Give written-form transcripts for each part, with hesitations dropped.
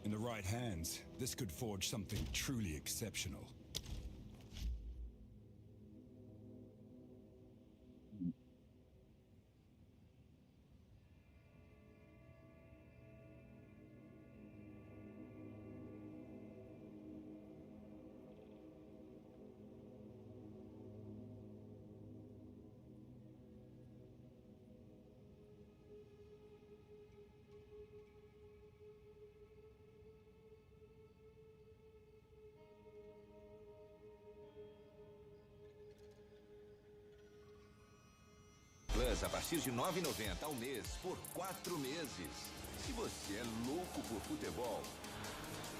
In the right hands, this could forge something truly exceptional. Plus a partir de R$ 9,90 ao mês por 4 meses. Se você é louco por futebol,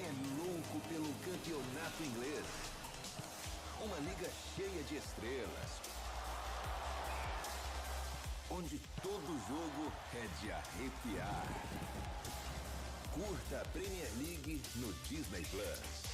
é louco pelo campeonato inglês. Uma liga cheia de estrelas, onde todo jogo é de arrepiar. Curta a Premier League no Disney Plus.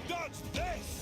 Dodge this!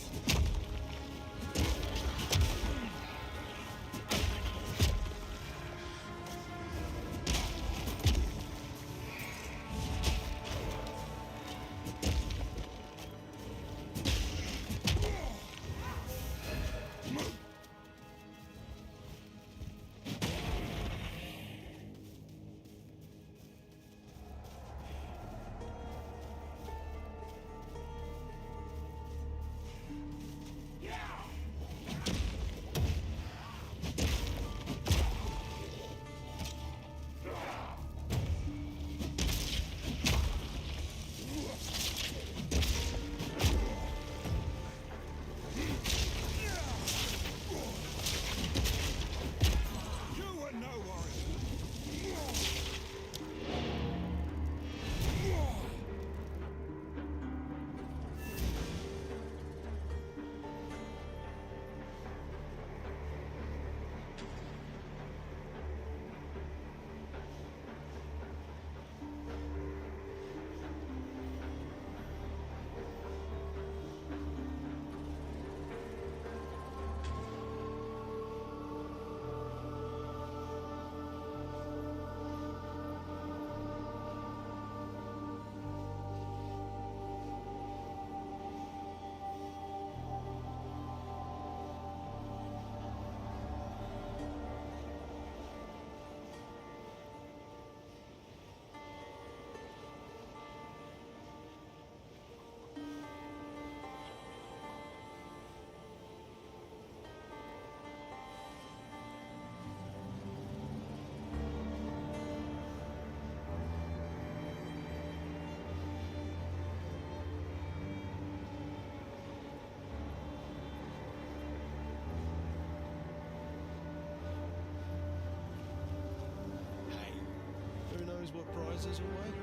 What prizes await?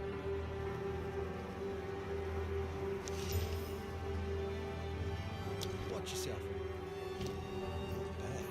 Watch yourself. Bad.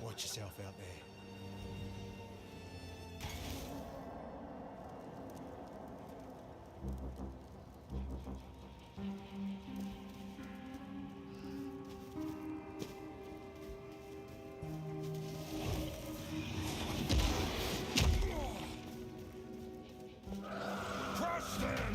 Watch yourself out there. Crush them!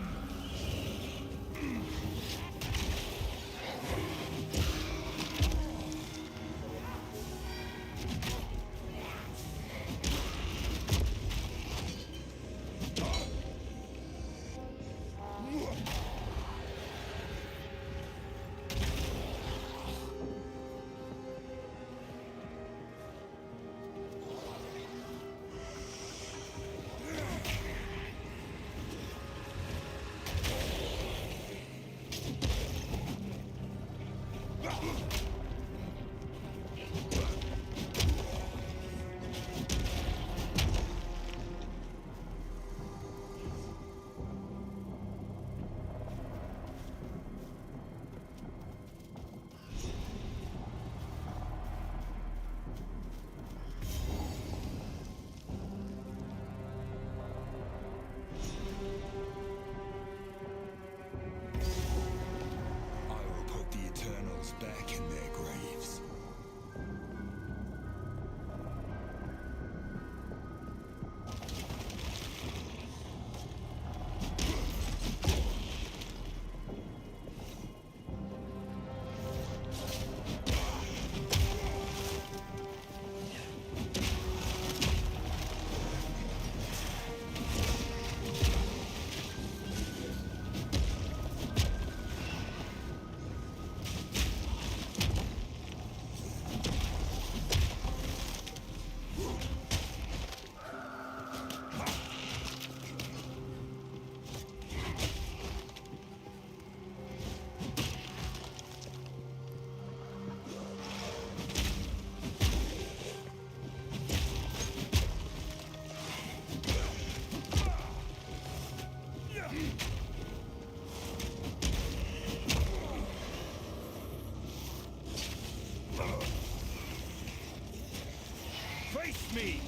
Face me!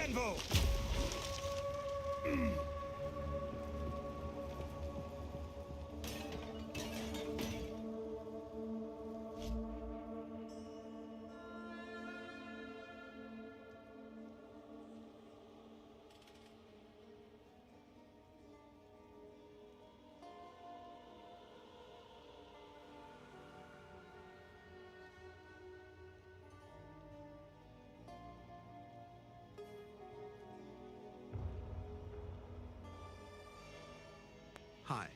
Anvil! Hi,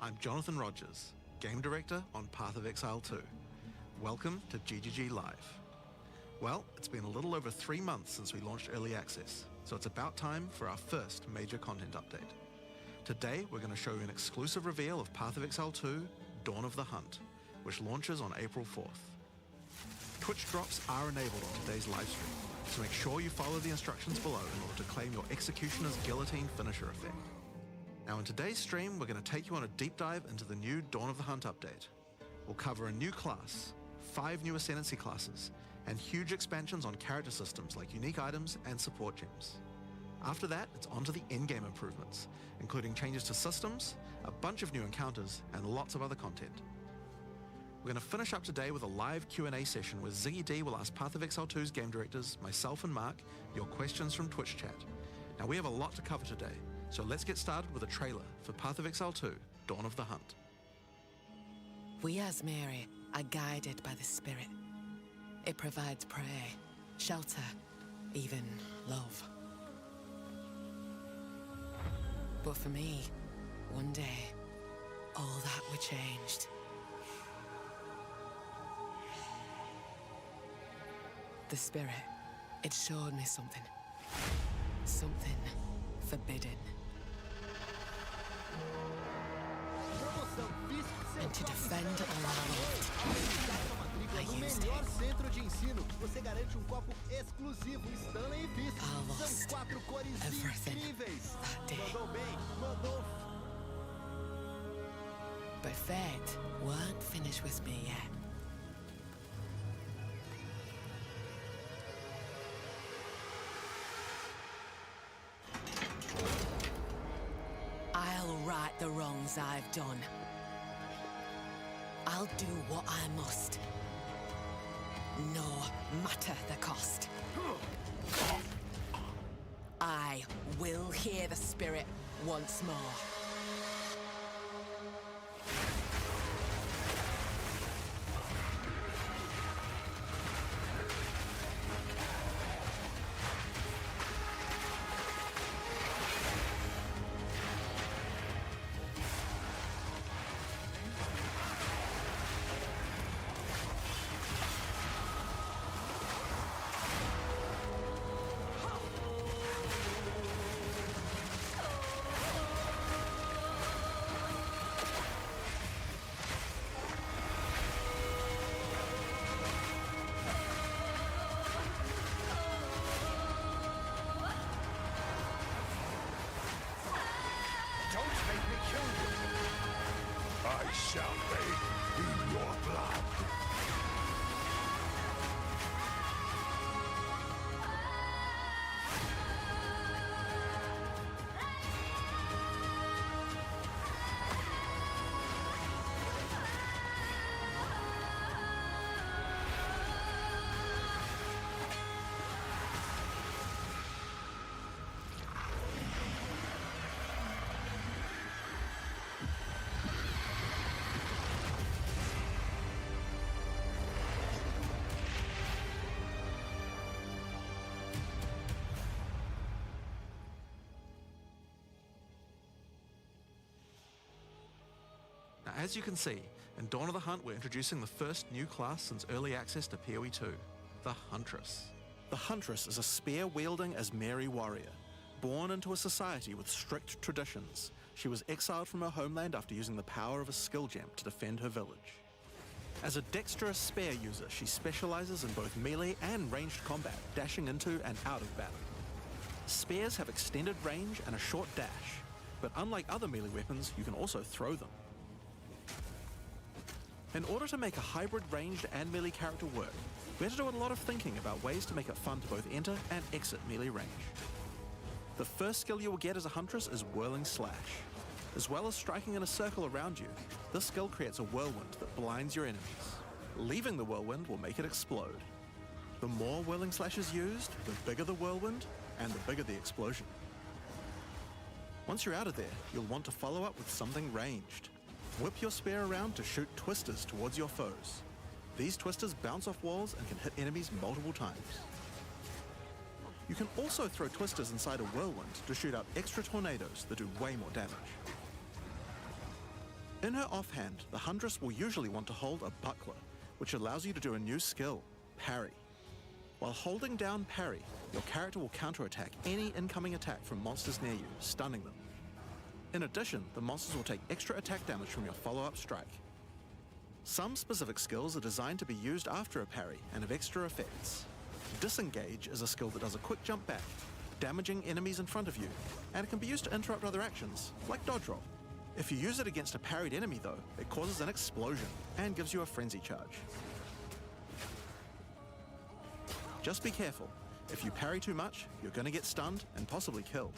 I'm Jonathan Rogers, Game Director on Path of Exile 2. Welcome to GGG Live. Well, it's been a little over 3 months since we launched Early Access, so it's about time for our first major content update. Today, we're going to show you an exclusive reveal of Path of Exile 2, Dawn of the Hunt, which launches on April 4th. Twitch drops are enabled on today's live stream, so make sure you follow the instructions below in order to claim your Executioner's Guillotine finisher effect. Now in today's stream, we're going to take you on a deep dive into the new Dawn of the Hunt update. We'll cover a new class, 5 new Ascendancy classes, and huge expansions on character systems like unique items and support gems. After that, it's on to the in-game improvements, including changes to systems, a bunch of new encounters, and lots of other content. We're going to finish up today with a live Q&A session where Ziggy D will ask Path of Exile 2's game directors, myself and Mark, your questions from Twitch chat. Now we have a lot to cover today, so let's get started with a trailer for Path of Exile 2, Dawn of the Hunt. We as Mary are guided by the Spirit. It provides prey, shelter, even love. But for me, one day, all that were changed. The Spirit, it showed me something. Something forbidden. And to defend all I loved, I used it. I lost everything that day. But fate weren't finished with me yet. I'll right the wrongs I've done. I'll do what I must, no matter the cost. I will hear the Spirit once more. I shall bathe in your blood. as you can see, in Dawn of the Hunt we're introducing the first new class since early access to PoE 2, the Huntress. The Huntress is a spear-wielding Asmeri warrior. Born into a society with strict traditions, she was exiled from her homeland after using the power of a skill gem to defend her village. As a dexterous spear user, she specializes in both melee and ranged combat, dashing into and out of battle. Spears have extended range and a short dash, but unlike other melee weapons, you can also throw them. In order to make a hybrid ranged and melee character work, we had to do a lot of thinking about ways to make it fun to both enter and exit melee range. The first skill you will get as a Huntress is Whirling Slash. As well as striking in a circle around you, this skill creates a whirlwind that blinds your enemies. Leaving the whirlwind will make it explode. The more Whirling Slashes used, the bigger the whirlwind, and the bigger the explosion. Once you're out of there, you'll want to follow up with something ranged. Whip your spear around to shoot twisters towards your foes. These twisters bounce off walls and can hit enemies multiple times. You can also throw twisters inside a whirlwind to shoot out extra tornadoes that do way more damage. In her offhand, the Huntress will usually want to hold a buckler, which allows you to do a new skill, Parry. While holding down Parry, your character will counterattack any incoming attack from monsters near you, stunning them. In addition, the monsters will take extra attack damage from your follow-up strike. Some specific skills are designed to be used after a parry and have extra effects. Disengage is a skill that does a quick jump back, damaging enemies in front of you, and it can be used to interrupt other actions, like dodge roll. If you use it against a parried enemy though, it causes an explosion and gives you a frenzy charge. Just be careful. If you parry too much, you're going to get stunned and possibly killed.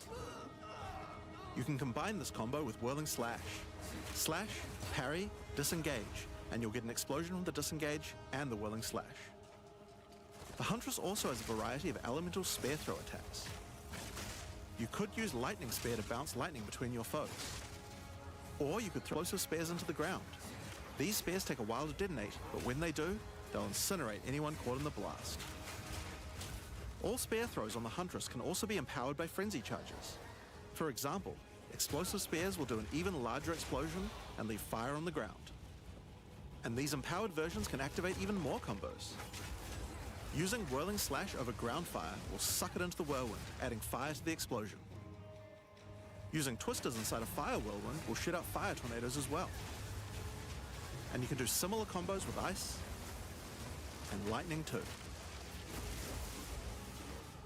You can combine this combo with Whirling Slash. Slash, parry, disengage, and you'll get an explosion from the disengage and the Whirling Slash. The Huntress also has a variety of elemental spear throw attacks. You could use Lightning Spear to bounce lightning between your foes. Or you could throw explosive spears into the ground. These spears take a while to detonate, but when they do, they'll incinerate anyone caught in the blast. All spear throws on the Huntress can also be empowered by frenzy charges. For example, explosive spears will do an even larger explosion and leave fire on the ground. And these empowered versions can activate even more combos. Using Whirling Slash over ground fire will suck it into the whirlwind, adding fire to the explosion. Using twisters inside a fire whirlwind will shoot out fire tornadoes as well. And you can do similar combos with ice and lightning too.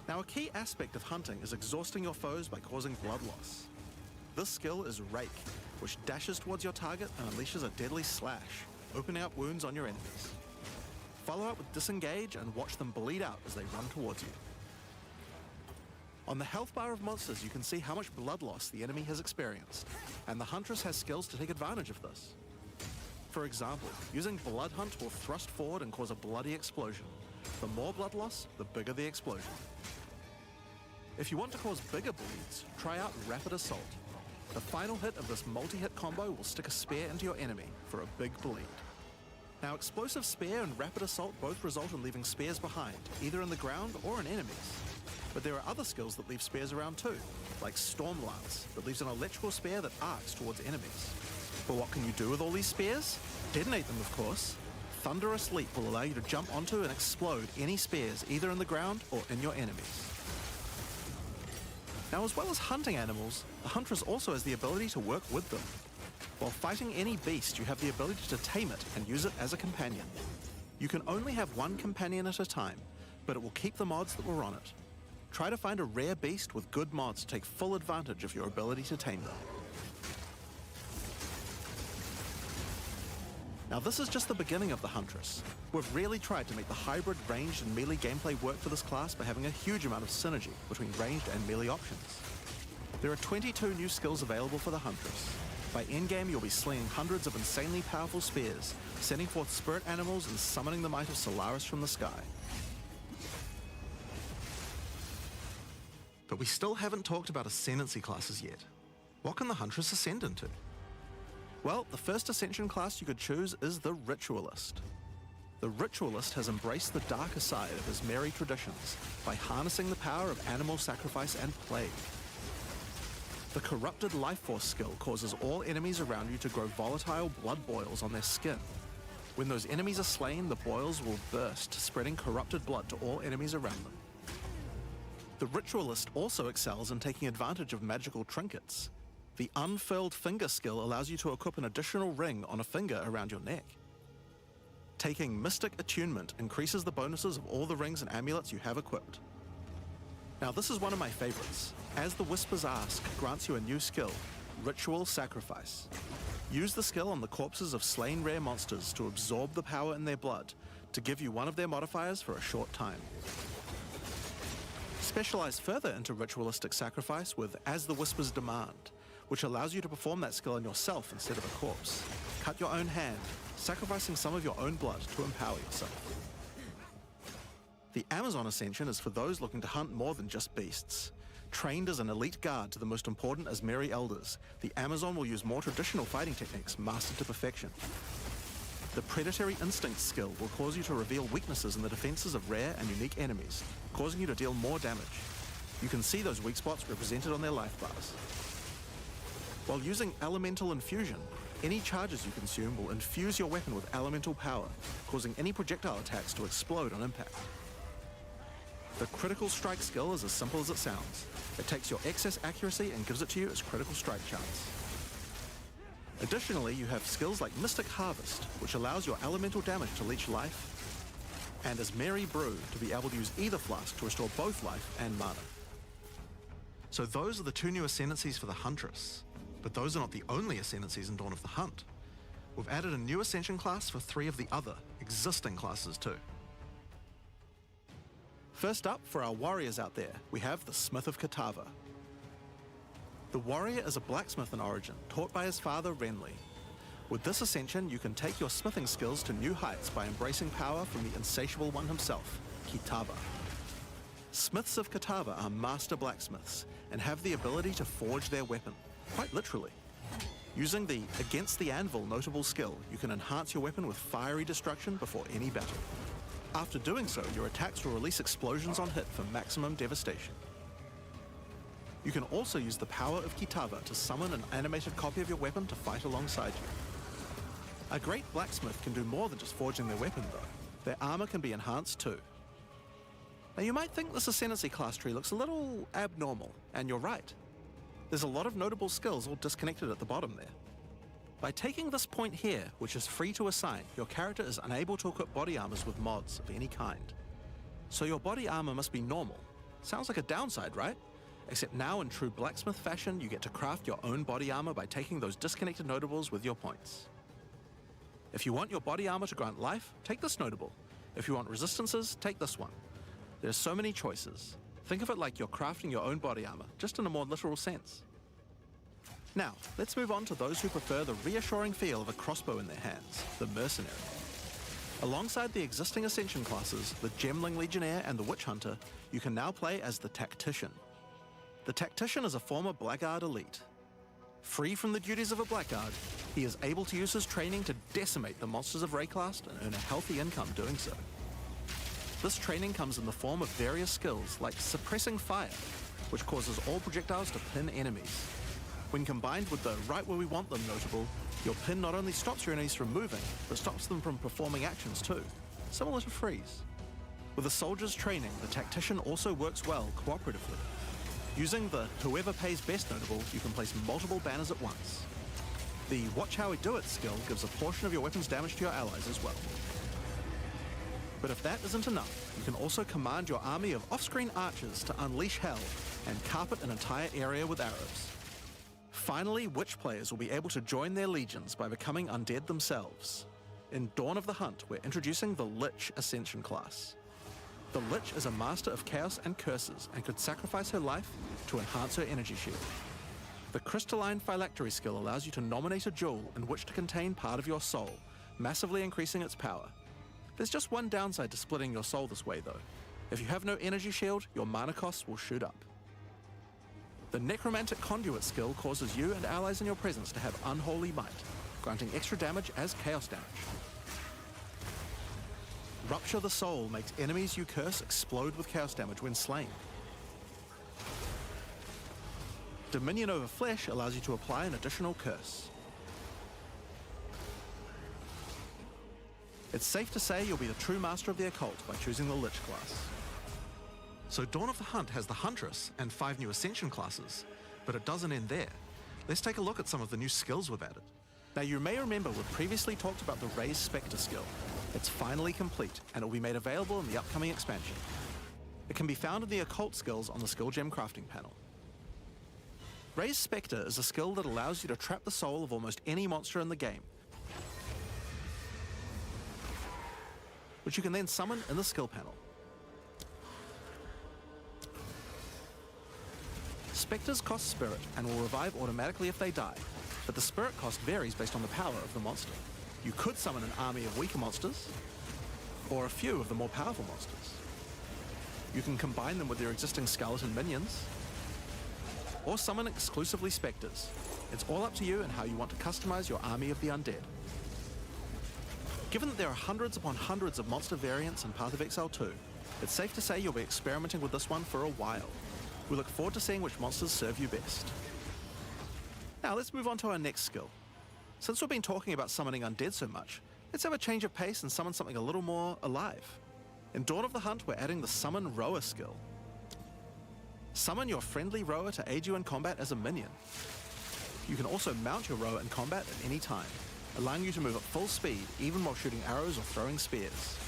Now, a key aspect of hunting is exhausting your foes by causing blood loss. This skill is Rake, which dashes towards your target and unleashes a deadly slash, opening up wounds on your enemies. Follow up with Disengage and watch them bleed out as they run towards you. On the health bar of monsters, you can see how much blood loss the enemy has experienced, and the Huntress has skills to take advantage of this. For example, using Blood Hunt will thrust forward and cause a bloody explosion. The more blood loss, the bigger the explosion. If you want to cause bigger bleeds, try out Rapid Assault. The final hit of this multi-hit combo will stick a spear into your enemy for a big bleed. Now, Explosive Spear and Rapid Assault both result in leaving spears behind, either in the ground or in enemies. But there are other skills that leave spears around too, like Storm Lance, that leaves an electrical spear that arcs towards enemies. But what can you do with all these spears? Detonate them, of course. Thunderous Leap will allow you to jump onto and explode any spears either in the ground or in your enemies. Now, as well as hunting animals, the Huntress also has the ability to work with them. While fighting any beast, you have the ability to tame it and use it as a companion. You can only have one companion at a time, but it will keep the mods that were on it. Try to find a rare beast with good mods to take full advantage of your ability to tame them. Now, this is just the beginning of the Huntress. We've really tried to make the hybrid ranged and melee gameplay work for this class by having a huge amount of synergy between ranged and melee options. There are 22 new skills available for the Huntress. By endgame, you'll be slinging hundreds of insanely powerful spears, sending forth spirit animals and summoning the might of Solaris from the sky. But we still haven't talked about ascendancy classes yet. What can the Huntress ascend into? Well, the first ascension class you could choose is the Ritualist. The Ritualist has embraced the darker side of his merry traditions by harnessing the power of animal sacrifice and plague. The Corrupted Life Force skill causes all enemies around you to grow volatile blood boils on their skin. When those enemies are slain, the boils will burst, spreading corrupted blood to all enemies around them. The Ritualist also excels in taking advantage of magical trinkets. The Unfurled Finger skill allows you to equip an additional ring on a finger around your neck. Taking Mystic Attunement increases the bonuses of all the rings and amulets you have equipped. Now this is one of my favorites. As the Whispers Ask grants you a new skill, Ritual Sacrifice. Use the skill on the corpses of slain rare monsters to absorb the power in their blood to give you one of their modifiers for a short time. Specialize further into Ritualistic Sacrifice with As the Whispers Demand, which allows you to perform that skill on yourself instead of a corpse. Cut your own hand, sacrificing some of your own blood to empower yourself. The Amazon Ascension is for those looking to hunt more than just beasts. Trained as an elite guard to the most important Asmeri elders, the Amazon will use more traditional fighting techniques mastered to perfection. The Predatory Instinct skill will cause you to reveal weaknesses in the defenses of rare and unique enemies, causing you to deal more damage. You can see those weak spots represented on their life bars. While using Elemental Infusion, any charges you consume will infuse your weapon with elemental power, causing any projectile attacks to explode on impact. The Critical Strike skill is as simple as it sounds. It takes your excess accuracy and gives it to you as critical strike chance. Additionally, you have skills like Mystic Harvest, which allows your elemental damage to leech life, and Asmeri Brew to be able to use either flask to restore both life and mana. So those are the two new ascendancies for the Huntress. But those are not the only ascendancies in Dawn of the Hunt. We've added a new ascension class for 3 of the other existing classes too. First up, for our warriors out there, we have the Smith of Kitava. The warrior is a blacksmith in origin, taught by his father Renly. With this ascension, you can take your smithing skills to new heights by embracing power from the insatiable one himself, Kitava. Smiths of Kitava are master blacksmiths and have the ability to forge their weapon, quite literally. Using the Against the Anvil notable skill, you can enhance your weapon with fiery destruction before any battle. After doing so, your attacks will release explosions on hit for maximum devastation. You can also use the power of Kitava to summon an animated copy of your weapon to fight alongside you. A great blacksmith can do more than just forging their weapon though. Their armor can be enhanced too. Now you might think this ascendancy class tree looks a little abnormal, and you're right. There's a lot of notable skills all disconnected at the bottom there. By taking this point here, which is free to assign, your character is unable to equip body armors with mods of any kind. So your body armor must be normal. Sounds like a downside, right? Except now in true blacksmith fashion, you get to craft your own body armor by taking those disconnected notables with your points. If you want your body armor to grant life, take this notable. If you want resistances, take this one. There's so many choices. Think of it like you're crafting your own body armor, just in a more literal sense. Now, let's move on to those who prefer the reassuring feel of a crossbow in their hands, the Mercenary. Alongside the existing Ascension classes, the Gemling Legionnaire and the Witch Hunter, you can now play as the Tactician. The Tactician is a former Blackguard elite. Free from the duties of a Blackguard, he is able to use his training to decimate the monsters of Rayclast and earn a healthy income doing so. This training comes in the form of various skills like Suppressing Fire, which causes all projectiles to pin enemies. When combined with the Right Where We Want Them notable, your pin not only stops your enemies from moving, but stops them from performing actions too, similar to Freeze. With a soldier's training, the Tactician also works well cooperatively. Using the Whoever Pays Best notable, you can place multiple banners at once. The Watch How We Do It skill gives a portion of your weapon's damage to your allies as well. But if that isn't enough, you can also command your army of off-screen archers to unleash hell and carpet an entire area with arrows. Finally, Witch players will be able to join their legions by becoming undead themselves. In Dawn of the Hunt, we're introducing the Lich Ascension class. The Lich is a master of chaos and curses and could sacrifice her life to enhance her energy shield. The Crystalline Phylactery skill allows you to nominate a jewel in which to contain part of your soul, massively increasing its power. There's just one downside to splitting your soul this way though. If you have no energy shield, your mana costs will shoot up. The Necromantic Conduit skill causes you and allies in your presence to have unholy might, granting extra damage as chaos damage. Rupture the Soul makes enemies you curse explode with chaos damage when slain. Dominion over Flesh allows you to apply an additional curse. It's safe to say you'll be the true master of the occult by choosing the Lich class. So Dawn of the Hunt has the Huntress and 5 new Ascension classes, but it doesn't end there. Let's take a look at some of the new skills we've added. Now you may remember we've previously talked about the Raised Spectre skill. It's finally complete, and it will be made available in the upcoming expansion. It can be found in the occult skills on the skill gem crafting panel. Raised Spectre is a skill that allows you to trap the soul of almost any monster in the game, which you can then summon in the skill panel. Spectres cost spirit and will revive automatically if they die, but the spirit cost varies based on the power of the monster. You could summon an army of weaker monsters, or a few of the more powerful monsters. You can combine them with your existing skeleton minions, or summon exclusively spectres. It's all up to you and how you want to customize your army of the undead. Given that there are hundreds upon hundreds of monster variants in Path of Exile 2, it's safe to say you'll be experimenting with this one for a while. We look forward to seeing which monsters serve you best. Now let's move on to our next skill. Since we've been talking about summoning undead so much, let's have a change of pace and summon something a little more alive. In Dawn of the Hunt, we're adding the Summon Rower skill. Summon your friendly rower to aid you in combat as a minion. You can also mount your rower in combat at any time, allowing you to move at full speed even while shooting arrows or throwing spears.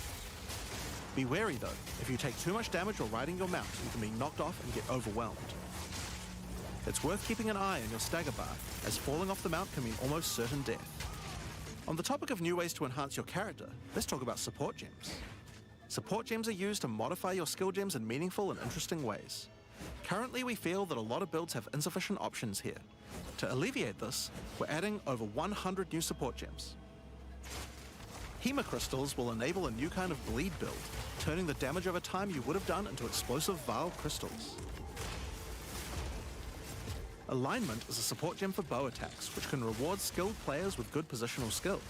Be wary though, if you take too much damage while riding your mount, you can be knocked off and get overwhelmed. It's worth keeping an eye on your stagger bar, as falling off the mount can mean almost certain death. On the topic of new ways to enhance your character, let's talk about support gems. Support gems are used to modify your skill gems in meaningful and interesting ways. Currently, we feel that a lot of builds have insufficient options here. To alleviate this, we're adding over 100 new support gems. Hema crystals will enable a new kind of bleed build, turning the damage over time you would have done into explosive Vile crystals. Alignment is a support gem for bow attacks, which can reward skilled players with good positional skills.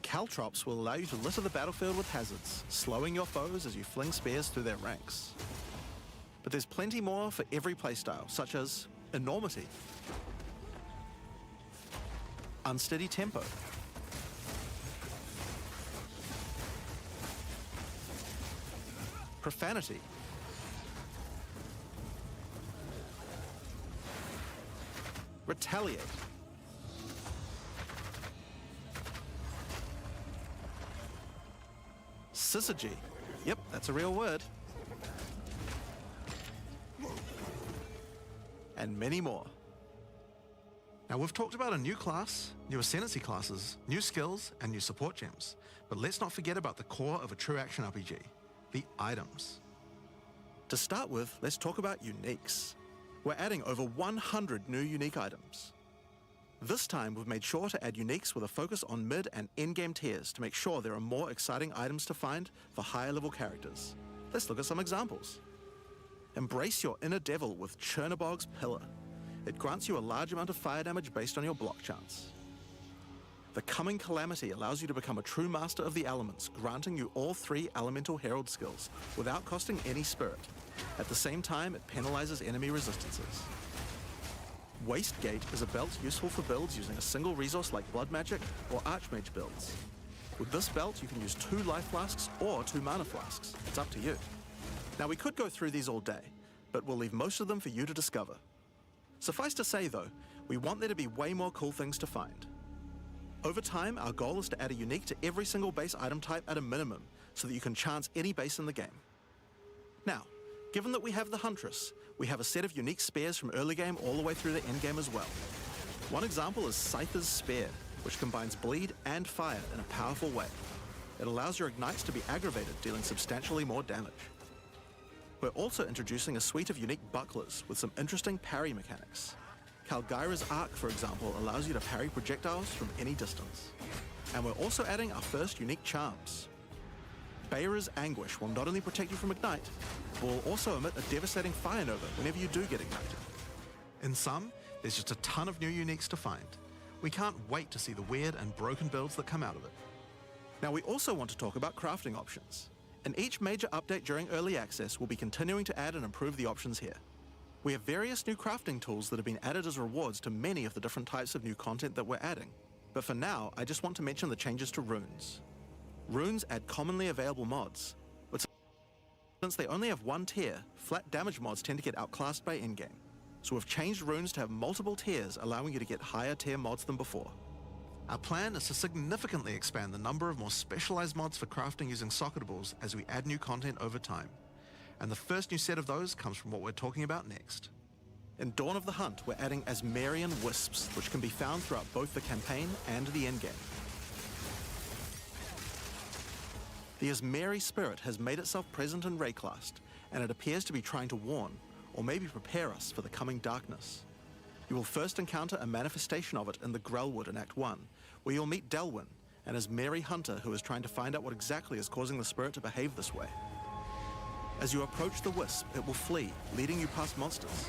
Caltrops will allow you to litter the battlefield with hazards, slowing your foes as you fling spears through their ranks. But there's plenty more for every playstyle, such as Enormity, Unsteady Tempo, Profanity, Retaliate, Syzygy, yep, that's a real word, and many more. Now we've talked about a new class, new ascendancy classes, new skills, and new support gems, but let's not forget about the core of a true action RPG, the items. To start with, let's talk about uniques. We're adding over 100 new unique items. This time we've made sure to add uniques with a focus on mid and endgame tiers to make sure there are more exciting items to find for higher level characters. Let's look at some examples. Embrace your inner devil with Chernobog's Pillar. It grants you a large amount of fire damage based on your block chance. The Coming Calamity allows you to become a true master of the elements, granting you all 3 Elemental Herald skills without costing any spirit. At the same time, it penalizes enemy resistances. Wastegate is a belt useful for builds using a single resource like Blood Magic or Archmage builds. With this belt, you can use 2 life flasks or 2 mana flasks. It's up to you. Now, we could go through these all day, but we'll leave most of them for you to discover. Suffice to say, though, we want there to be way more cool things to find. Over time, our goal is to add a unique to every single base item type at a minimum, so that you can chance any base in the game. Now, given that we have the Huntress, we have a set of unique spears from early game all the way through the end game as well. One example is Scyther's Spear, which combines bleed and fire in a powerful way. It allows your ignites to be aggravated, dealing substantially more damage. We're also introducing a suite of unique bucklers with some interesting parry mechanics. Kalgyra's Arc, for example, allows you to parry projectiles from any distance. And we're also adding our first unique charms. Bayra's Anguish will not only protect you from ignite, but will also emit a devastating fire nova whenever you do get ignited. In sum, there's just a ton of new uniques to find. We can't wait to see the weird and broken builds that come out of it. Now, we also want to talk about crafting options. In each major update during early access, we'll be continuing to add and improve the options here. We have various new crafting tools that have been added as rewards to many of the different types of new content that we're adding. But for now, I just want to mention the changes to runes. Runes add commonly available mods, but since they only have one tier, flat damage mods tend to get outclassed by in-game. So we've changed runes to have multiple tiers, allowing you to get higher tier mods than before. Our plan is to significantly expand the number of more specialized mods for crafting using socketables as we add new content over time. And the first new set of those comes from what we're talking about next. In Dawn of the Hunt, we're adding Asmerian wisps, which can be found throughout both the campaign and the endgame. The Asmeri spirit has made itself present in Rayclast, and it appears to be trying to warn, or maybe prepare us for the coming darkness. You will first encounter a manifestation of it in the Grellwood in Act 1, where you'll meet Delwyn, an Asmeri hunter who is trying to find out what exactly is causing the spirit to behave this way. As you approach the wisp, it will flee, leading you past monsters.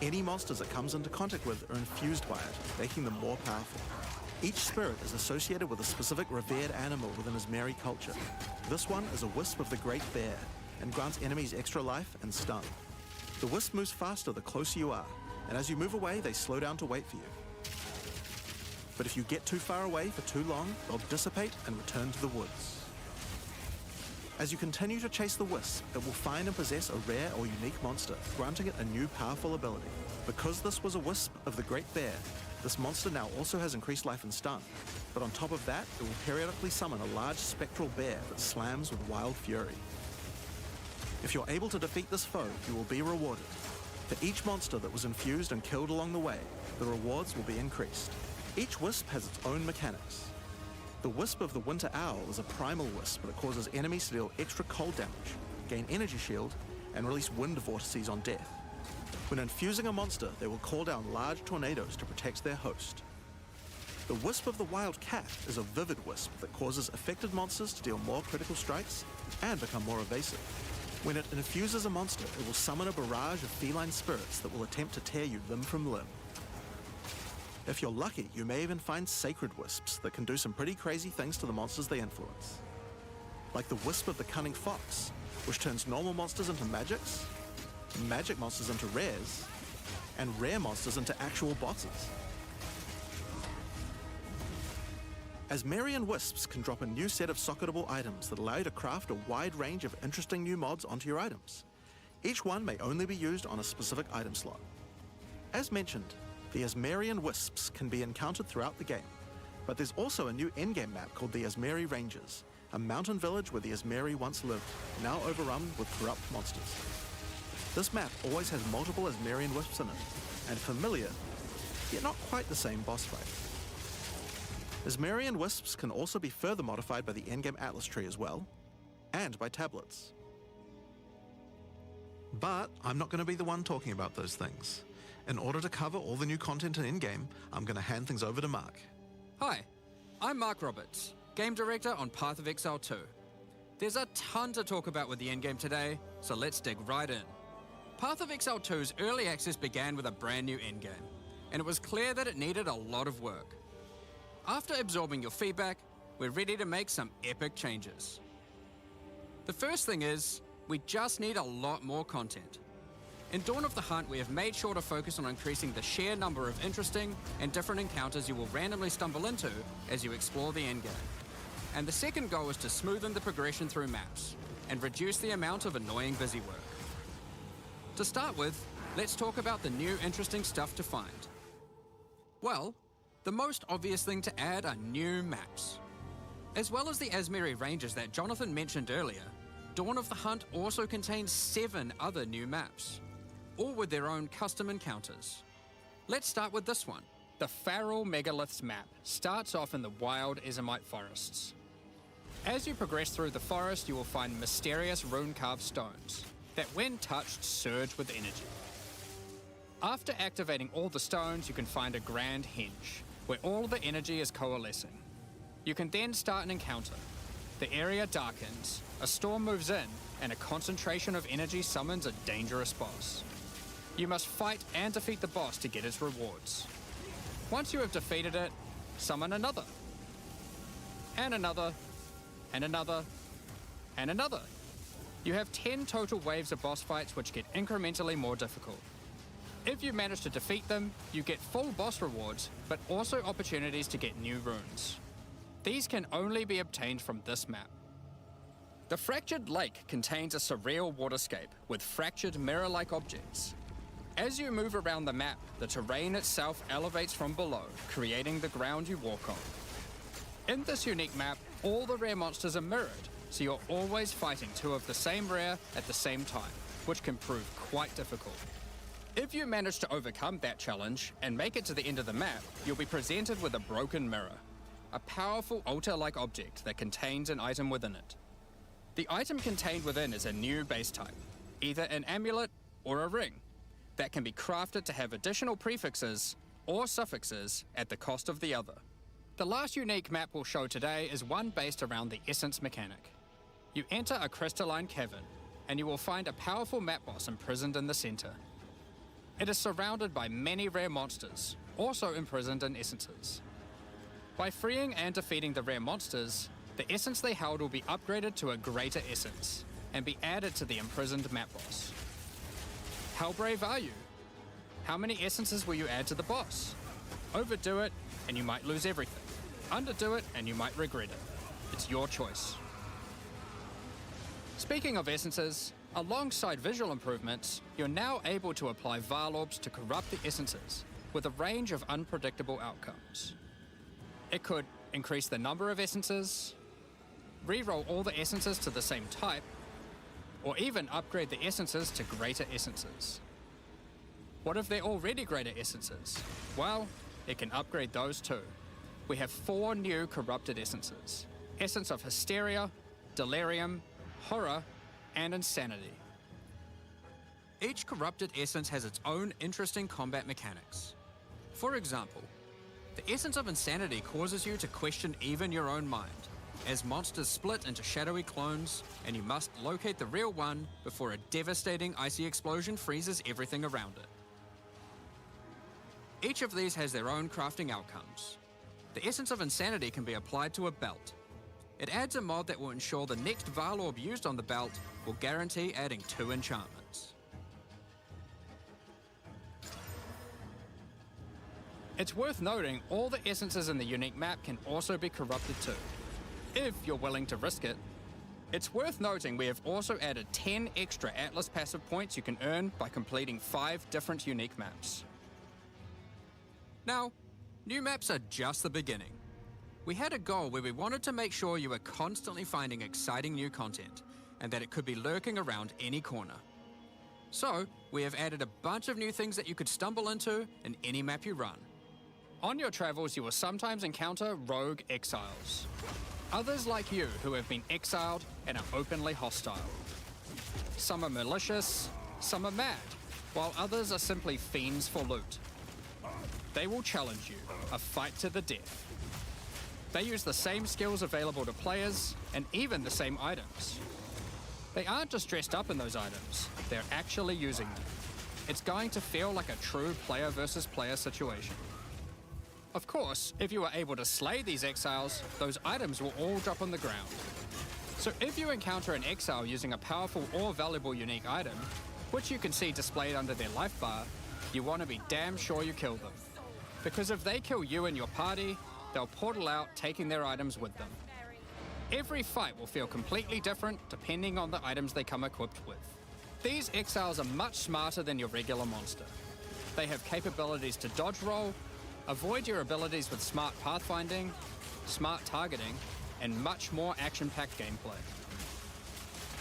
Any monsters it comes into contact with are infused by it, making them more powerful. Each spirit is associated with a specific revered animal within Asmeri culture. This one is a wisp of the Great Bear, and grants enemies extra life and stun. The wisp moves faster the closer you are, and as you move away, they slow down to wait for you. But if you get too far away for too long, they'll dissipate and return to the woods. As you continue to chase the wisp, it will find and possess a rare or unique monster, granting it a new powerful ability. Because this was a wisp of the Great Bear, this monster now also has increased life and stun. But on top of that, it will periodically summon a large spectral bear that slams with wild fury. If you're able to defeat this foe, you will be rewarded. For each monster that was infused and killed along the way, the rewards will be increased. Each wisp has its own mechanics. The Wisp of the Winter Owl is a primal wisp that causes enemies to deal extra cold damage, gain energy shield, and release wind vortices on death. When infusing a monster, they will call down large tornadoes to protect their host. The Wisp of the Wild Cat is a vivid wisp that causes affected monsters to deal more critical strikes and become more evasive. When it infuses a monster, it will summon a barrage of feline spirits that will attempt to tear you limb from limb. If you're lucky, you may even find sacred wisps that can do some pretty crazy things to the monsters they influence. Like the Wisp of the Cunning Fox, which turns normal monsters into magics, magic monsters into rares, and rare monsters into actual bosses. Asmerian wisps can drop a new set of socketable items that allow you to craft a wide range of interesting new mods onto your items. Each one may only be used on a specific item slot. As mentioned, the Asmerian wisps can be encountered throughout the game, but there's also a new endgame map called the Asmeri Ranges, a mountain village where the Asmeri once lived, now overrun with corrupt monsters. This map always has multiple Asmerian wisps in it, and familiar, yet not quite the same boss fight. Asmerian wisps can also be further modified by the endgame Atlas tree as well, and by tablets. But I'm not going to be the one talking about those things. In order to cover all the new content in in-game, I'm going to hand things over to Mark. Hi, I'm Mark Roberts, Game Director on Path of Exile 2. There's a ton to talk about with the endgame today, so let's dig right in. Path of Exile 2's early access began with a brand new endgame, and it was clear that it needed a lot of work. After absorbing your feedback, we're ready to make some epic changes. The first thing is, we just need a lot more content. In Dawn of the Hunt, we have made sure to focus on increasing the sheer number of interesting and different encounters you will randomly stumble into as you explore the endgame. And the second goal is to smoothen the progression through maps and reduce the amount of annoying busy work. To start with, let's talk about the new interesting stuff to find. Well, the most obvious thing to add are new maps. As well as the Asmeri Ranges that Jonathan mentioned earlier, Dawn of the Hunt also contains 7 other new maps, all with their own custom encounters. Let's start with this one. The Feral Megaliths map starts off in the wild Ezomite forests. As you progress through the forest, you will find mysterious rune-carved stones that, when touched, surge with energy. After activating all the stones, you can find a grand henge, where all the energy is coalescing. You can then start an encounter. The area darkens, a storm moves in, and a concentration of energy summons a dangerous boss. You must fight and defeat the boss to get its rewards. Once you have defeated it, summon another. And another. And another. And another. You have 10 total waves of boss fights which get incrementally more difficult. If you manage to defeat them, you get full boss rewards, but also opportunities to get new runes. These can only be obtained from this map. The Fractured Lake contains a surreal waterscape with fractured mirror-like objects. As you move around the map, the terrain itself elevates from below, creating the ground you walk on. In this unique map, all the rare monsters are mirrored, so you're always fighting two of the same rare at the same time, which can prove quite difficult. If you manage to overcome that challenge and make it to the end of the map, you'll be presented with a broken mirror, a powerful altar-like object that contains an item within it. The item contained within is a new base type, either an amulet or a ring, that can be crafted to have additional prefixes or suffixes at the cost of the other. The last unique map we'll show today is one based around the essence mechanic. You enter a crystalline cavern, and you will find a powerful map boss imprisoned in the center. It is surrounded by many rare monsters, also imprisoned in essences. By freeing and defeating the rare monsters, the essence they held will be upgraded to a greater essence, and be added to the imprisoned map boss. How brave are you? How many essences will you add to the boss? Overdo it, and you might lose everything. Underdo it, and you might regret it. It's your choice. Speaking of essences, alongside visual improvements, you're now able to apply Varlorbs to corrupt the essences, with a range of unpredictable outcomes. It could increase the number of essences, re-roll all the essences to the same type, or even upgrade the essences to greater essences. What if they're already greater essences? Well, it can upgrade those too. We have 4 new corrupted essences: Essence of Hysteria, Delirium, Horror, and Insanity. Each corrupted essence has its own interesting combat mechanics. For example, the Essence of Insanity causes you to question even your own mind, as monsters split into shadowy clones, and you must locate the real one before a devastating icy explosion freezes everything around it. Each of these has their own crafting outcomes. The Essence of Insanity can be applied to a belt. It adds a mod that will ensure the next Varlorb used on the belt will guarantee adding 2 enchantments. It's worth noting all the essences in the unique map can also be corrupted too, if you're willing to risk it. It's worth noting we have also added 10 extra Atlas passive points you can earn by completing 5 different unique maps. Now, new maps are just the beginning. We had a goal where we wanted to make sure you were constantly finding exciting new content, and that it could be lurking around any corner. So, we have added a bunch of new things that you could stumble into in any map you run. On your travels, you will sometimes encounter rogue exiles. Others like you who have been exiled and are openly hostile. Some are malicious, some are mad, while others are simply fiends for loot. They will challenge you, a fight to the death. They use the same skills available to players, and even the same items. They aren't just dressed up in those items, they're actually using them. It's going to feel like a true player versus player situation. Of course, if you are able to slay these exiles, those items will all drop on the ground. So if you encounter an exile using a powerful or valuable unique item, which you can see displayed under their life bar, you want to be damn sure you kill them. Because if they kill you and your party, they'll portal out, taking their items with them. Every fight will feel completely different depending on the items they come equipped with. These exiles are much smarter than your regular monster. They have capabilities to dodge roll, avoid your abilities with smart pathfinding, smart targeting, and much more action-packed gameplay.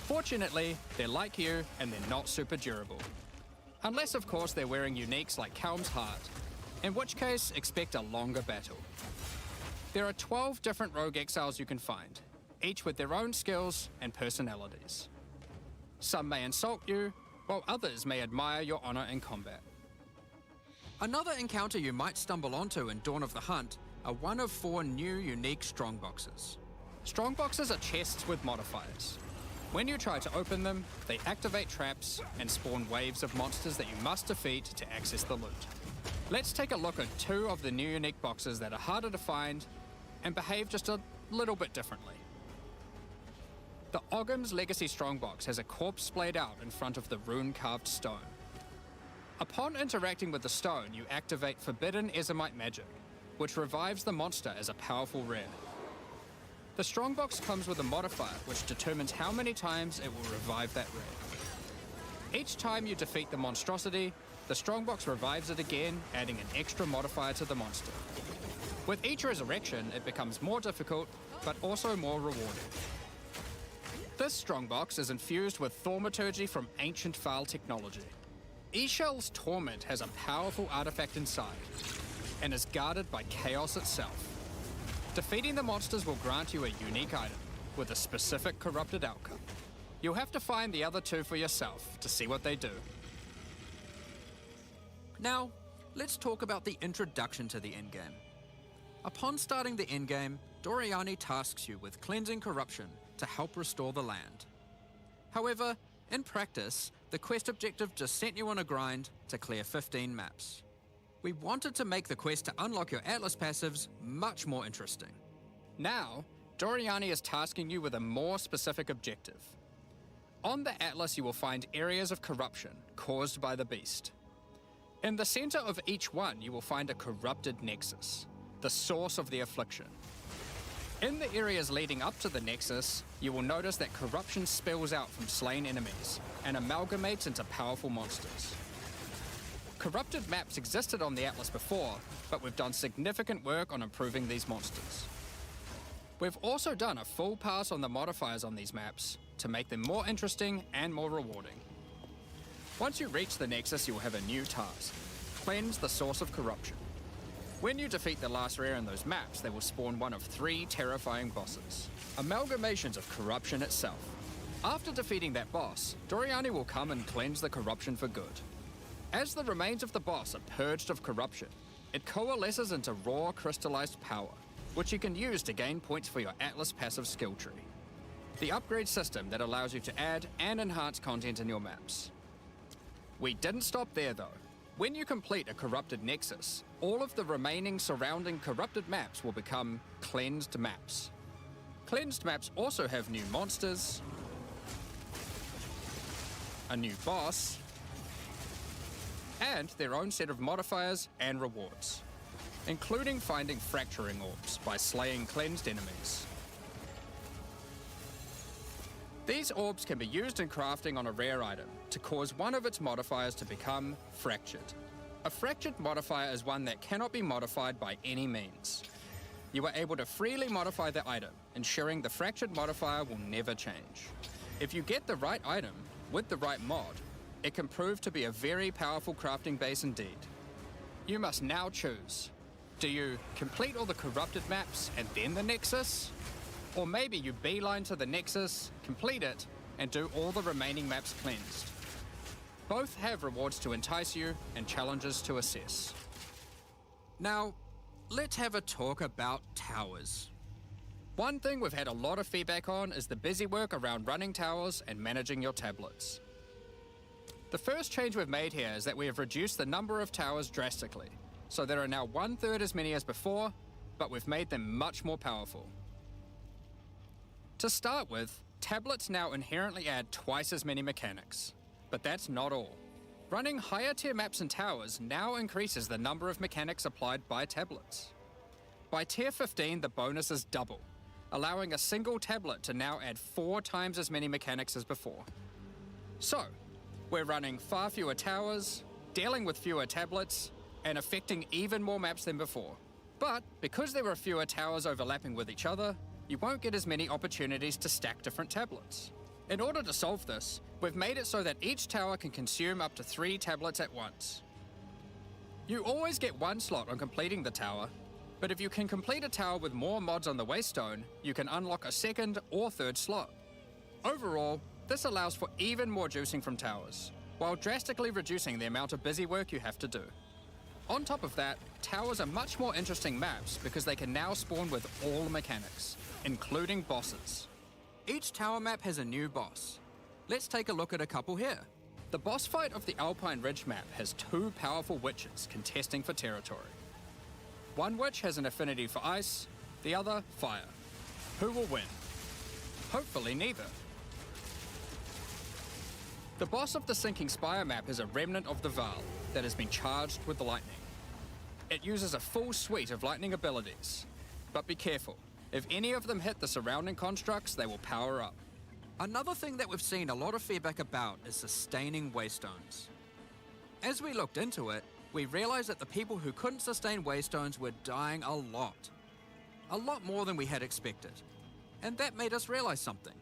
Fortunately, they're like you and they're not super durable. Unless, of course, they're wearing uniques like Calm's Heart, in which case, expect a longer battle. There are 12 different rogue exiles you can find, each with their own skills and personalities. Some may insult you, while others may admire your honor in combat. Another encounter you might stumble onto in Dawn of the Hunt are one of 4 new unique strongboxes. Strongboxes are chests with modifiers. When you try to open them, they activate traps and spawn waves of monsters that you must defeat to access the loot. Let's take a look at 2 of the new unique boxes that are harder to find and behave just a little bit differently. The Ogham's Legacy Strongbox has a corpse splayed out in front of the rune-carved stone. Upon interacting with the stone, you activate Forbidden Ezomite magic, which revives the monster as a powerful rare. The Strongbox comes with a modifier which determines how many times it will revive that rare. Each time you defeat the monstrosity, the Strongbox revives it again, adding an extra modifier to the monster. With each resurrection, it becomes more difficult, but also more rewarding. This Strongbox is infused with thaumaturgy from ancient Vaal technology. Eshel's Torment has a powerful artifact inside, and is guarded by chaos itself. Defeating the monsters will grant you a unique item, with a specific corrupted outcome. You'll have to find the other two for yourself to see what they do. Now, let's talk about the introduction to the endgame. Upon starting the endgame, Doriani tasks you with cleansing corruption to help restore the land. However, in practice, the quest objective just sent you on a grind to clear 15 maps. We wanted to make the quest to unlock your Atlas passives much more interesting. Now, Doriani is tasking you with a more specific objective. On the Atlas, you will find areas of corruption caused by the beast. In the center of each one, you will find a corrupted nexus, the source of the affliction. In the areas leading up to the nexus, you will notice that corruption spills out from slain enemies and amalgamates into powerful monsters. Corrupted maps existed on the Atlas before, but we've done significant work on improving these monsters. We've also done a full pass on the modifiers on these maps to make them more interesting and more rewarding. Once you reach the nexus, you will have a new task: cleanse the source of corruption. When you defeat the last rare in those maps, they will spawn one of 3 terrifying bosses, amalgamations of corruption itself. After defeating that boss, Doriani will come and cleanse the corruption for good. As the remains of the boss are purged of corruption, it coalesces into raw crystallized power, which you can use to gain points for your Atlas passive skill tree. The upgrade system that allows you to add and enhance content in your maps. We didn't stop there though. When you complete a corrupted nexus, all of the remaining surrounding corrupted maps will become cleansed maps. Cleansed maps also have new monsters, a new boss, and their own set of modifiers and rewards, including finding fracturing orbs by slaying cleansed enemies. These orbs can be used in crafting on a rare item to cause one of its modifiers to become fractured. A fractured modifier is one that cannot be modified by any means. You are able to freely modify the item, ensuring the fractured modifier will never change. If you get the right item with the right mod, it can prove to be a very powerful crafting base indeed. You must now choose. Do you complete all the corrupted maps and then the Nexus? Or maybe you beeline to the Nexus, complete it, and do all the remaining maps cleansed. Both have rewards to entice you and challenges to assess. Now, let's have a talk about towers. One thing we've had a lot of feedback on is the busy work around running towers and managing your tablets. The first change we've made here is that we have reduced the number of towers drastically, so there are now 1/3 as many as before, but we've made them much more powerful. To start with, tablets now inherently add twice as many mechanics, but that's not all. Running higher tier maps and towers now increases the number of mechanics applied by tablets. By tier 15, the bonus is double, allowing a single tablet to now add 4 times as many mechanics as before. So, we're running far fewer towers, dealing with fewer tablets, and affecting even more maps than before. But because there are fewer towers overlapping with each other, you won't get as many opportunities to stack different tablets. In order to solve this, we've made it so that each tower can consume up to 3 tablets at once. You always get 1 slot on completing the tower, but if you can complete a tower with more mods on the waystone, you can unlock a 2nd or 3rd slot. Overall, this allows for even more juicing from towers, while drastically reducing the amount of busy work you have to do. On top of that, towers are much more interesting maps because they can now spawn with all mechanics, including bosses. Each tower map has a new boss. Let's take a look at a couple here. The boss fight of the Alpine Ridge map has 2 powerful witches contesting for territory. One witch has an affinity for ice, the other fire. Who will win? Hopefully neither. The boss of the Sinking Spire map is a remnant of the Val that has been charged with lightning. It uses a full suite of lightning abilities, but be careful. If any of them hit the surrounding constructs, they will power up. Another thing that we've seen a lot of feedback about is sustaining waystones. As we looked into it, we realized that the people who couldn't sustain waystones were dying a lot. A lot more than we had expected. And that made us realize something.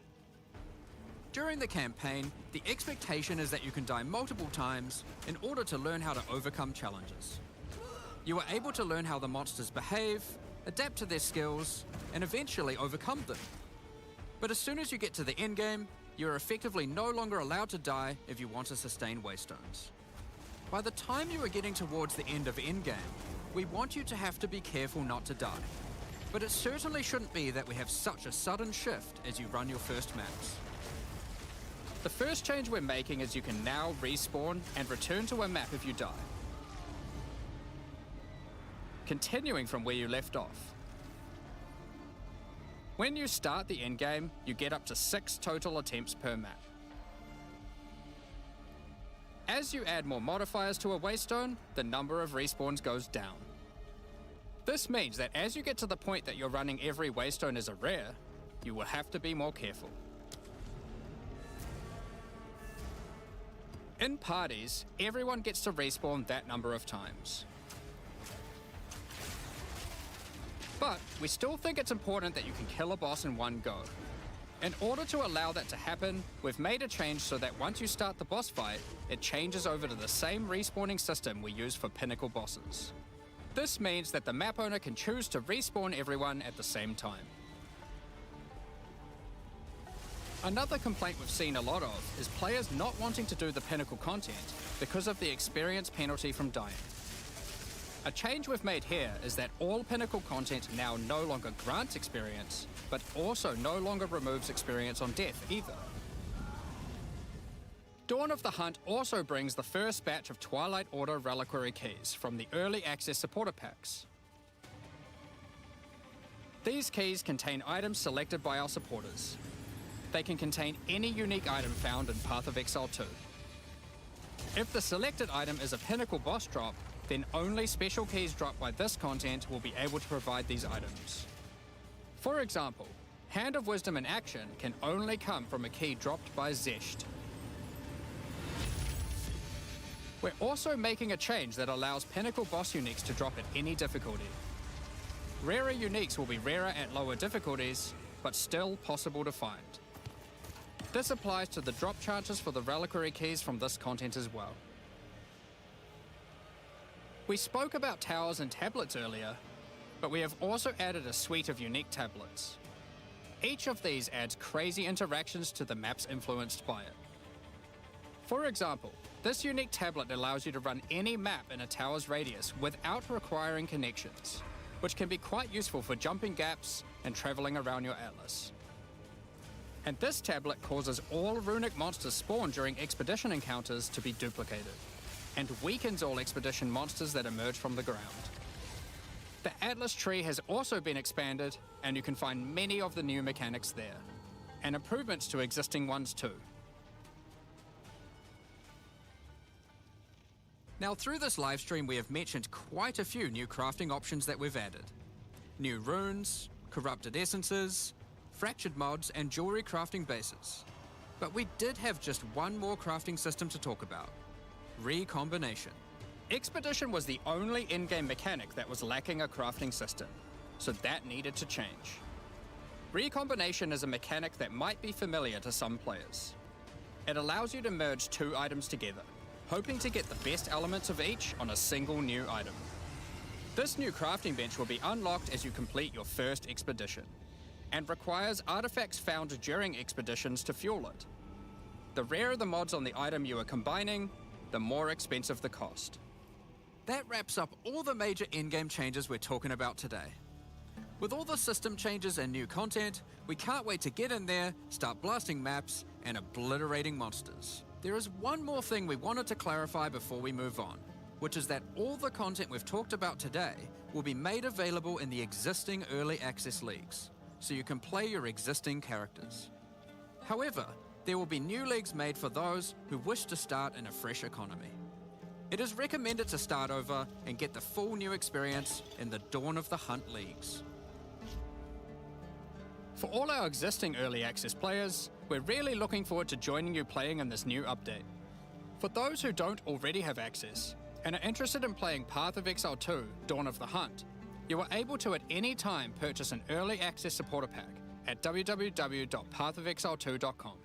During the campaign, the expectation is that you can die multiple times in order to learn how to overcome challenges. You are able to learn how the monsters behave, adapt to their skills, and eventually overcome them. But as soon as you get to the endgame, you are effectively no longer allowed to die if you want to sustain waystones. By the time you are getting towards the end of endgame, we want you to have to be careful not to die. But it certainly shouldn't be that we have such a sudden shift as you run your first maps. The first change we're making is you can now respawn and return to a map if you die. Continuing from where you left off. When you start the endgame, you get up to 6 total attempts per map. As you add more modifiers to a waystone, the number of respawns goes down. This means that as you get to the point that you're running every waystone as a rare, you will have to be more careful. In parties, everyone gets to respawn that number of times. But we still think it's important that you can kill a boss in one go. In order to allow that to happen, we've made a change so that once you start the boss fight, it changes over to the same respawning system we use for pinnacle bosses. This means that the map owner can choose to respawn everyone at the same time. Another complaint we've seen a lot of is players not wanting to do the pinnacle content because of the experience penalty from dying. A change we've made here is that all pinnacle content now no longer grants experience, but also no longer removes experience on death either. Dawn of the Hunt also brings the first batch of Twilight Order reliquary keys from the early access supporter packs. These keys contain items selected by our supporters. They can contain any unique item found in Path of Exile 2. If the selected item is a pinnacle boss drop, then only special keys dropped by this content will be able to provide these items. For example, Hand of Wisdom in action can only come from a key dropped by Zesht. We're also making a change that allows pinnacle boss uniques to drop at any difficulty. Rarer uniques will be rarer at lower difficulties, but still possible to find. This applies to the drop chances for the reliquary keys from this content as well. We spoke about towers and tablets earlier, but we have also added a suite of unique tablets. Each of these adds crazy interactions to the maps influenced by it. For example, this unique tablet allows you to run any map in a tower's radius without requiring connections, which can be quite useful for jumping gaps and traveling around your atlas. And this tablet causes all runic monsters spawned during expedition encounters to be duplicated, and weakens all expedition monsters that emerge from the ground. The Atlas tree has also been expanded, and you can find many of the new mechanics there, and improvements to existing ones too. Now through this livestream we have mentioned quite a few new crafting options that we've added. New runes, corrupted essences, fractured mods and jewelry crafting bases. But we did have just one more crafting system to talk about: recombination. Expedition was the only in-game mechanic that was lacking a crafting system, so that needed to change. Recombination is a mechanic that might be familiar to some players. It allows you to merge 2 items together, hoping to get the best elements of each on a single new item. This new crafting bench will be unlocked as you complete your first expedition, and requires artifacts found during expeditions to fuel it. The rarer the mods on the item you are combining, the more expensive the cost. That wraps up all the major in-game changes we're talking about today. With all the system changes and new content, we can't wait to get in there, start blasting maps, and obliterating monsters. There is one more thing we wanted to clarify before we move on, which is that all the content we've talked about today will be made available in the existing early access leagues, so you can play your existing characters. However, There will be new leagues made for those who wish to start in a fresh economy. It is recommended to start over and get the full new experience in the Dawn of the Hunt leagues. For all our existing early access players, we're really looking forward to joining you playing in this new update. For those who don't already have access and are interested in playing Path of Exile 2 Dawn of the Hunt, you are able to at any time purchase an early access supporter pack at www.pathofexile2.com.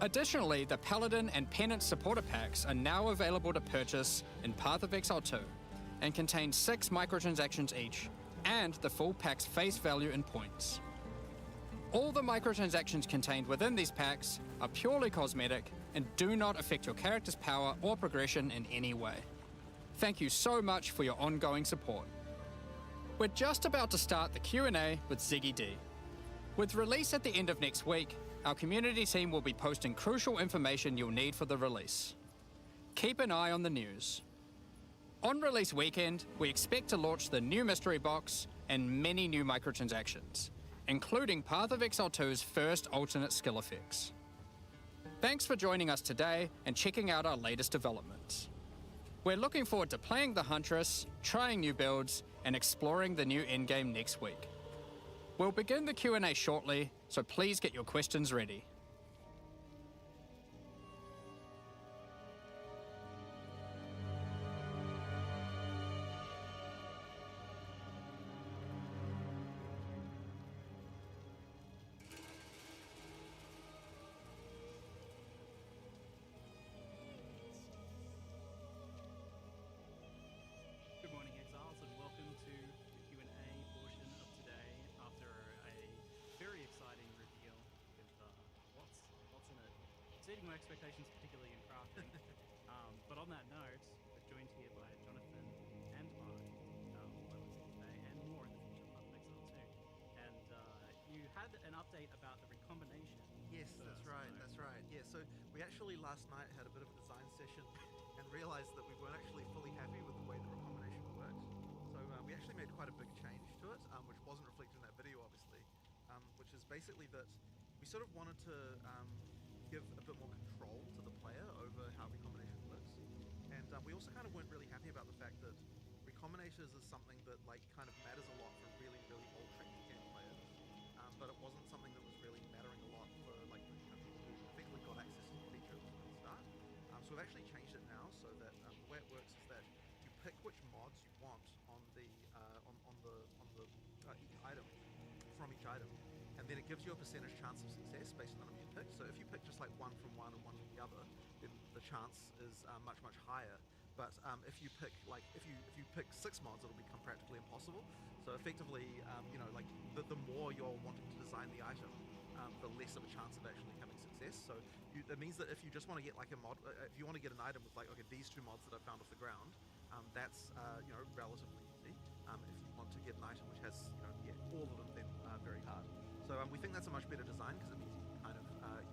Additionally, the Paladin and Penance supporter packs are now available to purchase in Path of Exile 2 and contain 6 microtransactions each and the full pack's face value in points. All the microtransactions contained within these packs are purely cosmetic and do not affect your character's power or progression in any way. Thank you so much for your ongoing support. We're just about to start the Q&A with Ziggy D. With release at the end of next week, our community team will be posting crucial information you'll need for the release. Keep an eye on the news. On release weekend, we expect to launch the new mystery box and many new microtransactions, including Path of Exile 2's first alternate skill effects. Thanks for joining us today and checking out our latest developments. We're looking forward to playing the Huntress, trying new builds, and exploring the new endgame next week. We'll begin the Q&A shortly, so please get your questions ready. Good morning, Exiles, and welcome to the Q&A portion of today after a very exciting reveal with lots in it, exceeding my expectations, particularly in crafting. But on that note, we're joined here by Jonathan and Mark, today, and more in the future, Path of Exile 2. And you had an update about the recombination. Yes, that's right. Yeah, so we actually last night had a bit of a design session and realized that we weren't actually fully happy with the way the recombination worked. So we actually made quite a big change to it, which wasn't reflected in that video, obviously, which is basically that we sort of wanted to give a bit more control to the player over how recombination works. And we also kind of weren't really happy about the fact that recombinators is something that kind of matters a lot for really, really old tricky game players, but it wasn't something that was really mattering a lot for people who effectively got access to the feature at the start. So we've actually changed it now so that the way it works is that you pick which mods you want on the item from each item, and then it gives you a percentage chance of success based on the number you pick. So if you pick just one from one and one from the other, then the chance is much higher. But if you pick if you pick 6 mods, it'll become practically impossible. So effectively, the more you're wanting to design the item, the less of a chance of actually having success. So that means that if you just want to get a mod, if you want to get an item with okay, these 2 mods that I found off the ground, that's relatively easy. If you want to get an item which has all of them, then very hard. So we think that's a much better design because it means you can kind of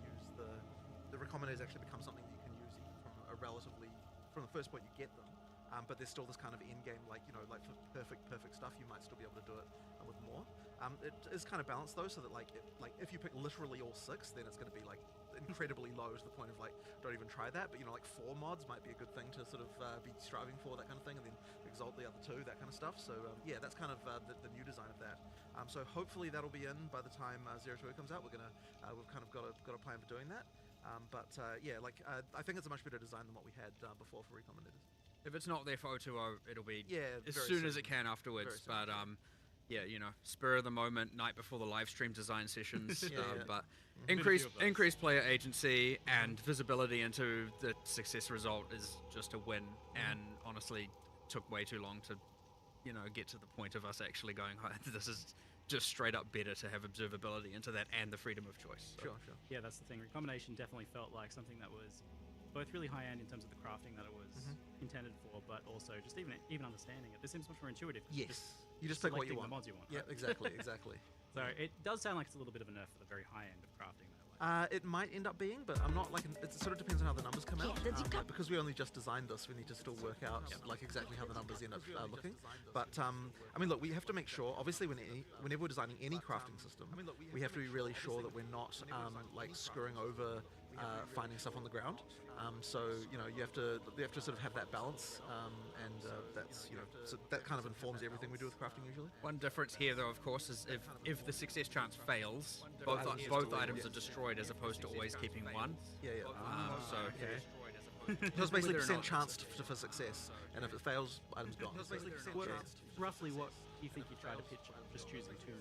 use the recombinators actually become something that you can use even from the first point you get them. But there's still this kind of end game, for perfect stuff, you might still be able to do it with more. It is kind of balanced though, so that if you pick literally all 6, then it's going to be incredibly low to the point of don't even try that. But 4 mods might be a good thing to sort of be striving for, that kind of thing, and then exalt the other 2, that kind of stuff. So yeah, that's kind of the new design of that. So hopefully that'll be in by the time 0.2 comes out. We've kind of got a plan for doing that. I think it's a much better design than what we had before for recombinators. If it's not there for 0.2, it'll be as very soon as it can afterwards. Very But soon, spur of the moment, night before the live stream design sessions. Yeah. But increased player agency and visibility into the success result is just a win. And honestly, took way too long to, get to the point of us actually going, this is just straight up better to have observability into that and the freedom of choice. So. Sure. Yeah, that's the thing. Recombination definitely felt like something that was both really high end in terms of the crafting that it was intended for, but also just even understanding it. This seems much more intuitive. Yes. You just pick what you want. The mods you want. Yeah, right? exactly. So it does sound like it's a little bit of a nerf for the very high end of crafting, though. It might end up being, but I'm not like, it sort of depends on how the numbers come out. Like, because we only just designed this, we need to still work out like exactly how the numbers end up looking. But I mean, look, we have to make sure, obviously whenever we're designing any crafting system, we have to be really sure that we're not like screwing over finding stuff on the ground. So, you know, you have to sort of have that balance, and that's, you know, so that kind of informs everything we do with crafting usually. One difference here, though, of course, is if the success chance fails, both items are destroyed as opposed to always keeping one. Yeah. So So it's basically percent chance for success, and if it fails, item's gone. Roughly, what do you think you try to pitch on? Just choosing two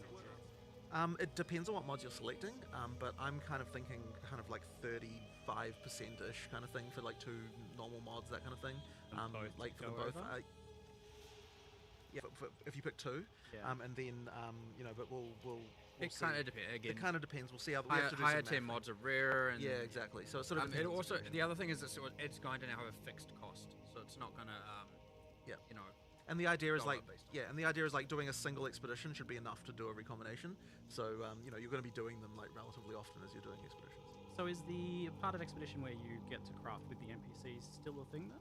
mods? It depends on what mods you're selecting, but I'm kind of thinking kind of like 35%-ish kind of thing for like two normal mods, that kind of thing. Like for them both. Yeah, if you pick two, and then you know, but we'll it kind of depends. Again, it kind of depends. We'll see how higher tier mods are rare, and yeah, exactly. So it sort of it also the other thing is that it's going to now have a fixed cost, so it's not going to you know. And the idea is like, $1 and the idea is like doing a single expedition should be enough to do a recombination. So you know, you're going to be doing them like relatively often as you're doing expeditions. So is the part of expedition where you get to craft with the NPCs still a thing then?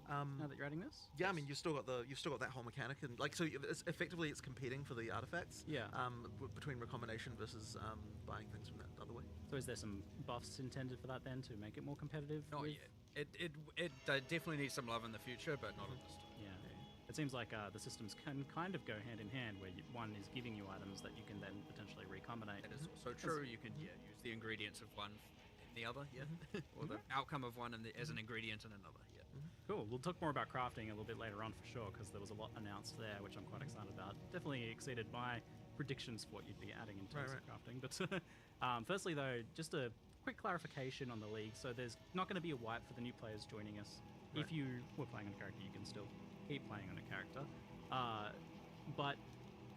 Now that you're adding this? Yeah, I mean, you've still got that whole mechanic, and like, so effectively it's competing for the artifacts. Yeah. Between recombination versus buying things from that other way. So is there some buffs intended for that then to make it more competitive? Not yet. It definitely needs some love in the future, but not at this time. Yeah. It seems like the systems can kind of go hand in hand, where one is giving you items that you can then potentially recombinate. That is also true. You can use the ingredients of one in the other, or the outcome of one as an ingredient in another. Cool. We'll talk more about crafting a little bit later on for sure, because there was a lot announced there, which I'm quite excited about. Definitely exceeded my predictions for what you'd be adding in terms of crafting. But firstly, though, just a quick clarification on the league. So there's not going to be a wipe for the new players joining us. If you were playing on a character, you can still keep playing on a character. But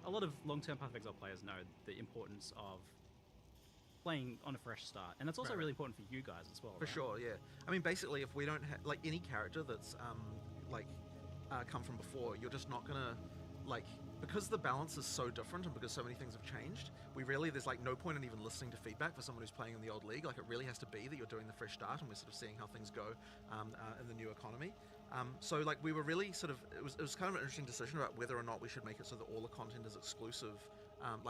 a lot of long-term Path of Exile players know the importance of playing on a fresh start, and that's also really important for you guys as well. For sure, yeah. I mean, basically, if we don't have like any character that's come from before, you're just not gonna like, because the balance is so different and because so many things have changed. There's like no point in even listening to feedback for someone who's playing in the old league. Like, it really has to be that you're doing the fresh start, and we're sort of seeing how things go in the new economy. So like, we were really sort of, it was kind of an interesting decision about whether or not we should make it so that all the content is exclusive.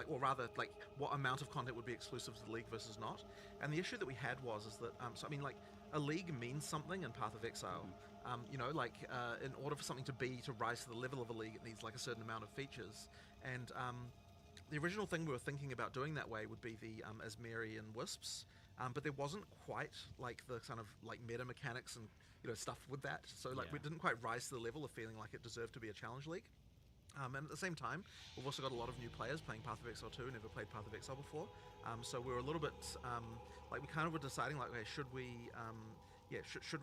Or rather, like, what amount of content would be exclusive to the league versus not. And the issue that we had was that, so I mean, like, a league means something in Path of Exile. You know, like, in order for something to rise to the level of a league, it needs like a certain amount of features. And the original thing we were thinking about doing that way would be the Asmeri and Wisps, but there wasn't quite like the kind of like meta mechanics and, you know, stuff with that. So like, we didn't quite rise to the level of feeling like it deserved to be a challenge league. And at the same time, we've also got a lot of new players playing Path of Exile 2, never played Path of Exile before. So we were a little bit, like, we kind of were deciding, like, okay, should we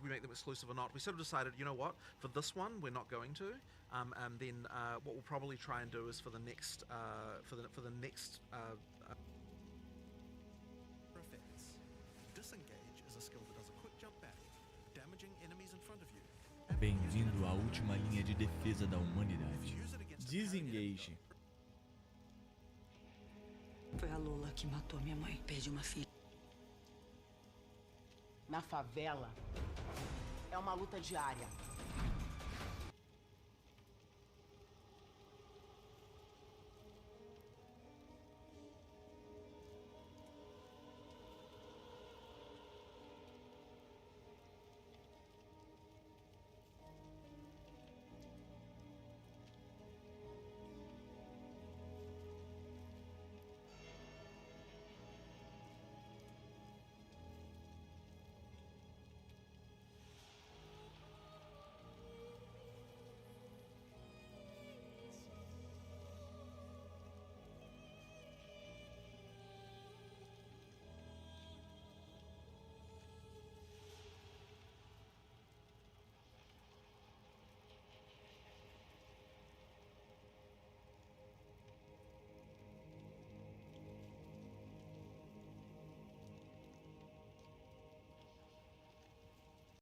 make them exclusive or not? We sort of decided, you know what, for this one, we're not going to. And then what we'll probably try and do is for the next, Effects. Disengage is a skill that does a quick jump back, damaging enemies in front of you. Bem-vindo à última linha de defesa da humanidade. Desengage. Foi a Lola que matou minha mãe. Perdi uma filha. Na favela, é uma luta diária.